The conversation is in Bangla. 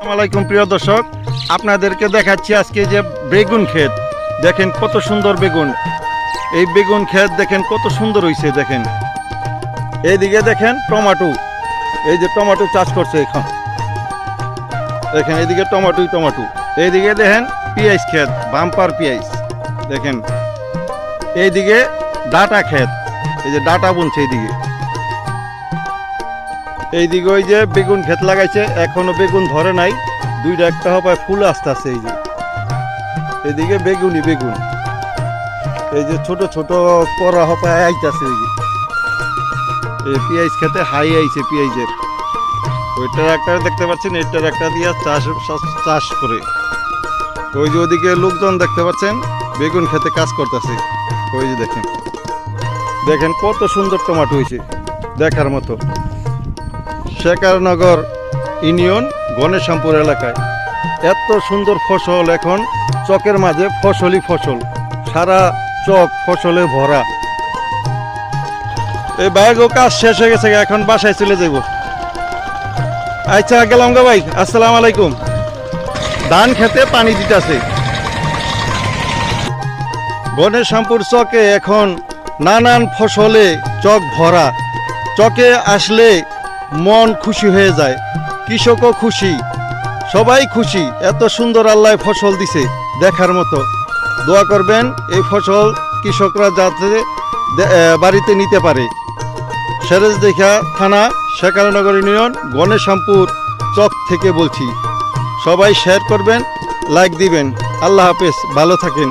আসসালামু আলাইকুম প্রিয় দর্শক, আপনাদেরকে দেখাচ্ছি আজকে যে বেগুন ক্ষেত। দেখেন কত সুন্দর বেগুন। এই বেগুন ক্ষেত দেখেন কত সুন্দর হয়েছে। দেখেন এইদিকে দেখেন টমেটো, এই যে টমেটো চাষ করছে এখন। দেখেন এইদিকে টমেটো, এইদিকে দেখেন পেঁয়াজ ক্ষেত, বাম্পার পেঁয়াজ। দেখেন এইদিকে ডাটা ক্ষেত, এই যে ডাটা বুনছে এইদিকে ওই যে বেগুন ক্ষেত লাগাইছে, এখনো বেগুন ধরে নাই, দুইটা একটা হপায় ফুল আসতে আছে। এই যে এইদিকে বেগুন, এই যে ছোট ছোট করা হপায় আইতাছে। এই যে এই পেঁয়াজ খেতে হাই আইছে পেঁয়াজের। ওই ট্রাক্টর দেখতে পাচ্ছেন, এই ট্রাক্টর দিয়ে চাষ করে। ওই যে ওদিকে লোকজন দেখতে পাচ্ছেন বেগুন খেতে কাজ করতেছে। ওই যে দেখেন কত সুন্দর টমেটো হয়েছে, দেখার মতো। শেখারনগর ইউনিয়ন গণেশরামপুর এলাকায় এত সুন্দর ফসল। এখন চকের মাঝে ফসলই ফসল, সারা চক ফসলে ভরা। এই বাইগো কাজ শেষ হয়ে গেছে, এখন বাসায় চলে যাব। আচ্ছা গেলাম গা ভাই, আসসালামু আলাইকুম। ধান খেতে পানি দিতেছে। গণেশরামপুর চকে এখন নানান ফসলে চক ভরা। চকে আসলে মন খুশি হয়ে যায়, কৃষকও খুশি, সবাই খুশি। এত সুন্দর আল্লাহ ফসল দিছে, দেখার মতো। দোয়া করবেন এই ফসল কৃষকরা যাতে বাড়িতে নিতে পারে। সেরেজদিঘি থানা, শেখারনগর ইউনিয়ন, গণেশরামপুর চক থেকে বলছি। সবাই শেয়ার করবেন, লাইক দিবেন। আল্লাহ হাফেজ, ভালো থাকেন।